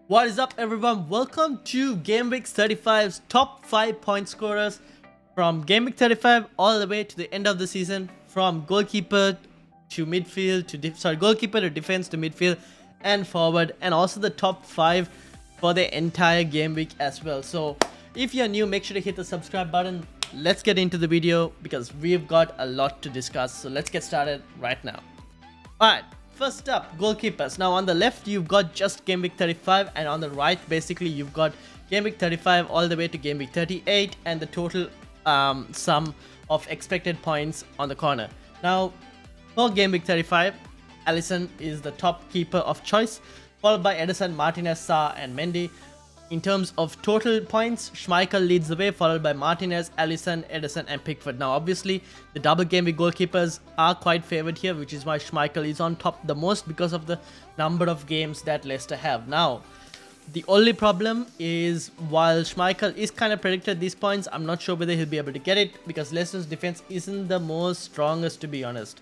What is up, everyone? Welcome to GameWeeks 35's top 5 point scorers from Game Week 35 all the way to the end of the season, from goalkeeper to midfield to goalkeeper to defense to midfield and forward, and also the top 5 for the entire game week as well. So if you're new, make sure to hit the subscribe button. Let's get into the video because we've got a lot to discuss. So let's get started right now. Alright, first up, goalkeepers. Now on the left you've got just Game Week 35, and on the right basically you've got Game Week 35 all the way to Game Week 38 and the total sum of expected points on the corner. Now for Game Week 35, Alisson is the top keeper of choice, followed by Ederson, Martinez, Sarr and Mendy. In terms of total points, Schmeichel leads the way, followed by Martinez, Alisson, Ederson and Pickford. Now obviously the double game week goalkeepers are quite favoured here, which is why Schmeichel is on top the most because of the number of games that Leicester have. Now the only problem is, while Schmeichel is kind of predicted these points, I'm not sure whether he'll be able to get it because Leicester's defense isn't the most strongest, to be honest.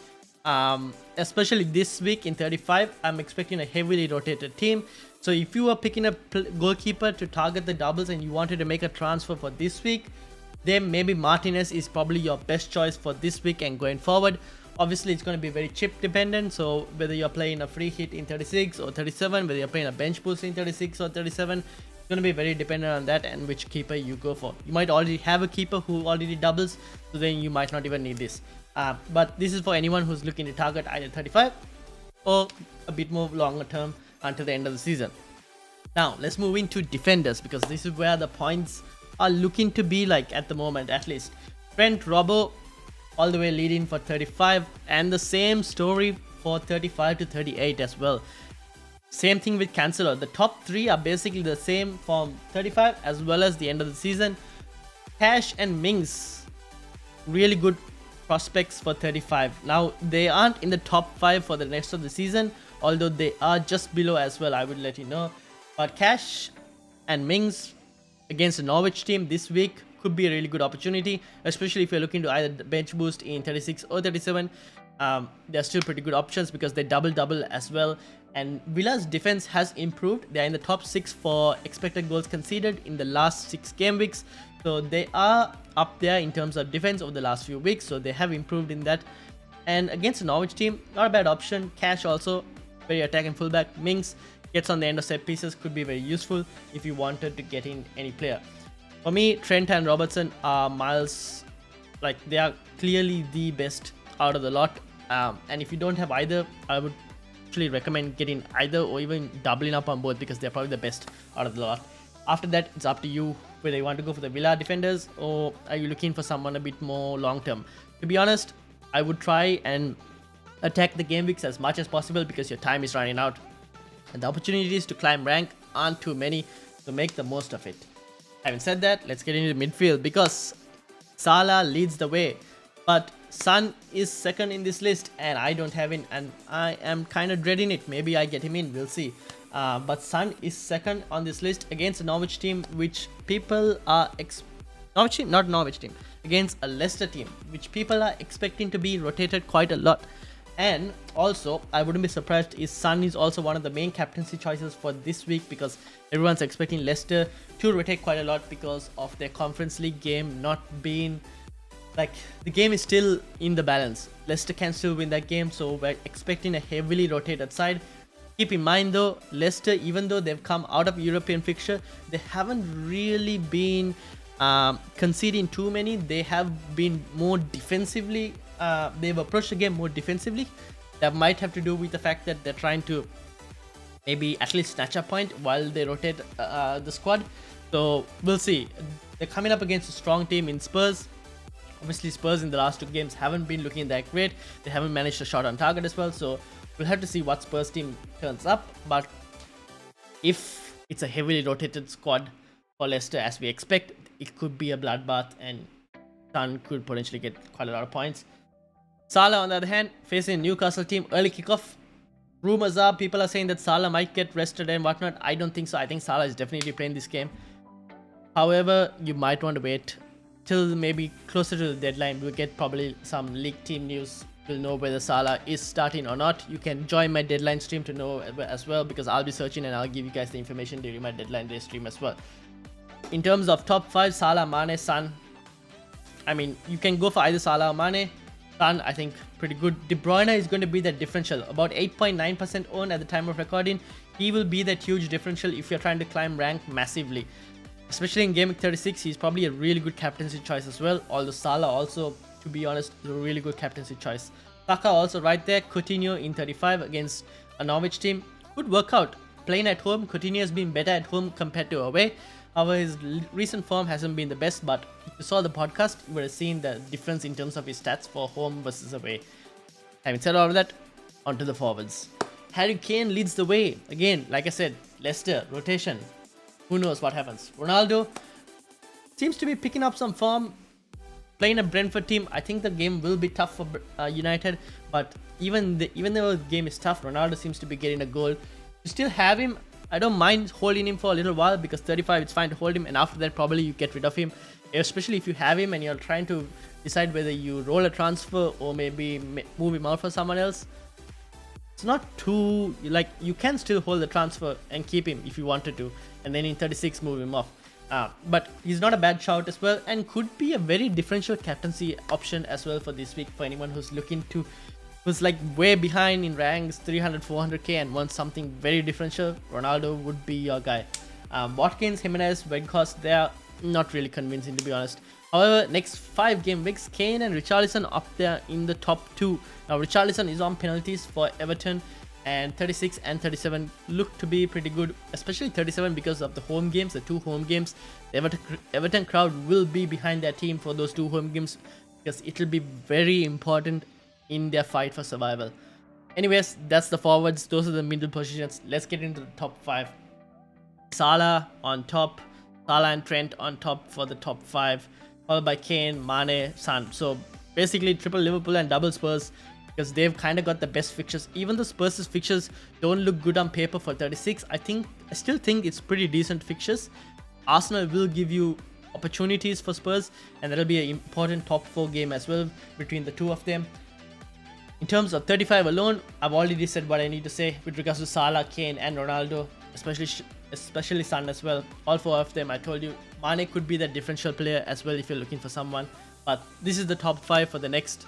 Especially this week in 35, I'm expecting a heavily rotated team. So if you are picking a goalkeeper to target the doubles and you wanted to make a transfer for this week, then maybe Martinez is probably your best choice for this week and going forward. Obviously it's going to be very chip dependent, so whether you're playing a free hit in 36 or 37, whether you're playing a bench boost in 36 or 37, it's going to be very dependent on that and which keeper you go for. You might already have a keeper who already doubles, so then you might not even need this. But this is for anyone who's looking to target either 35 or a bit more longer term until the end of the season. Now let's move into defenders, because this is where the points are looking to be, like at the moment at least. Trent, Robbo all the way leading for 35, and the same story for 35 to 38 as well. Same thing with Cancelo. The top 3 are basically the same from 35 as well as the end of the season. Cash and Mings, really good prospects for 35. Now they aren't in the top 5 for the rest of the season, although they are just below as well, I would let you know. But Cash and Mings against the Norwich team this week could be a really good opportunity, especially if you're looking to either bench boost in 36 or 37. They're still pretty good options because they double as well. And Villa's defense has improved. They're in the top 6 for expected goals conceded in the last 6 game weeks. So they are up there in terms of defense over the last few weeks. So they have improved in that. And against the Norwich team, not a bad option. Cash also, very attacking fullback. Mings gets on the end of set pieces, could be very useful if you wanted to get in any player. For me, Trent and Robertson are miles, like they are clearly the best out of the lot. And if you don't have either, I would actually recommend getting either or even doubling up on both, because they're probably the best out of the lot. After that, it's up to you whether you want to go for the Villa defenders or are you looking for someone a bit more long term. To be honest, I would try and attack the game weeks as much as possible because your time is running out and the opportunities to climb rank aren't too many, so make the most of it. Having said that, let's get into midfield, because Salah leads the way, but Son is second in this list and I don't have him, and I am kind of dreading it. Maybe I get him in, we'll see. But Son is second on this list against a Norwich team, which people are against a Leicester team, which people are expecting to be rotated quite a lot. And also, I wouldn't be surprised if Son is also one of the main captaincy choices for this week, because everyone's expecting Leicester to rotate quite a lot because of their Conference League game not being, like, the game is still in the balance. Leicester can still win that game, so we're expecting a heavily rotated side. Keep in mind though, Leicester, even though they've come out of European fixture, they haven't really been conceding too many. They have been more defensively, they've approached the game more defensively. That might have to do with the fact that they're trying to maybe at least snatch a point while they rotate the squad. So we'll see. They're coming up against a strong team in Spurs. Obviously Spurs in the last 2 games haven't been looking that great. They haven't managed a shot on target as well, so we'll have to see what Spurs team turns up. But if it's a heavily rotated squad for Leicester as we expect, it could be a bloodbath and Son could potentially get quite a lot of points. Salah on the other hand, facing Newcastle team, early kickoff. Rumors are, people are saying that Salah might get rested and whatnot. I don't think so. I think Salah is definitely playing this game. However, you might want to wait till maybe closer to the deadline. We'll get probably some league team news you'll know whether Salah is starting or not. You can join my deadline stream to know as well, because I'll be searching and I'll give you guys the information during my deadline day stream as well. In terms of top 5, Salah, Mane, Son. I mean, you can go for either Salah or Mane. Son, I think, pretty good. De Bruyne is going to be that differential. About 8.9% owned at the time of recording. He will be that huge differential if you're trying to climb rank massively. Especially in Game Week 36, he's probably a really good captaincy choice as well. Although Salah also, to be honest, is a really good captaincy choice. Saka also right there. Coutinho in 35 against a Norwich team. Good workout. Playing at home, Coutinho has been better at home compared to away. However, his recent form hasn't been the best, but if you saw the podcast, you would have seen the difference in terms of his stats for home versus away. Having said all of that, onto the forwards. Harry Kane leads the way. Again, like I said, Leicester, rotation. Who knows what happens. Ronaldo seems to be picking up some form. Playing a Brentford team, I think the game will be tough for United, but even though the game is tough, Ronaldo seems to be getting a goal. You still have him. I don't mind holding him for a little while, because 35, it's fine to hold him, and after that probably you get rid of him, especially if you have him and you're trying to decide whether you roll a transfer or maybe move him out for someone else. It's not too, like, you can still hold the transfer and keep him if you wanted to, and then in 36 move him off. But he's not a bad shout as well, and could be a very differential captaincy option as well for this week for anyone who's looking to, who's like way behind in ranks, 300, 400k, and wants something very differential. Ronaldo would be your guy. Watkins, Jimenez, Weghorst, they're not really convincing, to be honest. However, next 5 game weeks, Kane and Richarlison up there in the top 2. Now, Richarlison is on penalties for Everton, and 36 and 37 look to be pretty good, especially 37 because of the home games, the 2 home games. The Everton crowd will be behind their team for those 2 home games, because it will be very important in their fight for survival. Anyways, that's the forwards. Those are the middle positions. Let's get into the top 5. Salah on top. Salah and Trent on top for the top 5. Followed by Kane, Mane, Son. So basically triple Liverpool and double Spurs, because they've kind of got the best fixtures. Even though Spurs' fixtures don't look good on paper for 36, I still think it's pretty decent fixtures. Arsenal will give you opportunities for Spurs, and that'll be an important top 4 game as well between the two of them. In terms of 35 alone, I've already said what I need to say with regards to Salah, Kane, and Ronaldo, especially Son as well. All 4 of them, I told you. Mane could be that differential player as well if you're looking for someone. But this is the top 5 for the next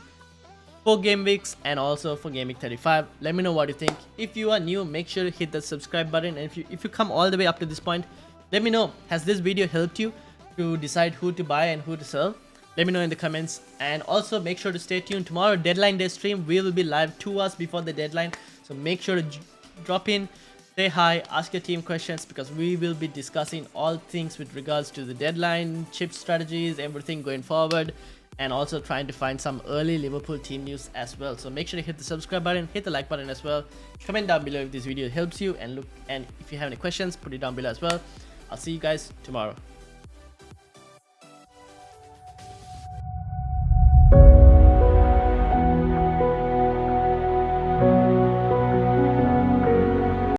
4 game weeks and also for Game Week 35. Let me know what you think. If you are new, make sure to hit the subscribe button. And if you come all the way up to this point, let me know, has this video helped you to decide who to buy and who to sell? Let me know in the comments, and also make sure to stay tuned. Tomorrow, deadline day stream, we will be live 2 hours before the deadline. So make sure to drop in, say hi, ask your team questions, because we will be discussing all things with regards to the deadline, chip strategies, everything going forward, and also trying to find some early Liverpool team news as well. So make sure to hit the subscribe button, hit the like button as well. Comment down below if this video helps you, and if you have any questions, put it down below as well. I'll see you guys tomorrow.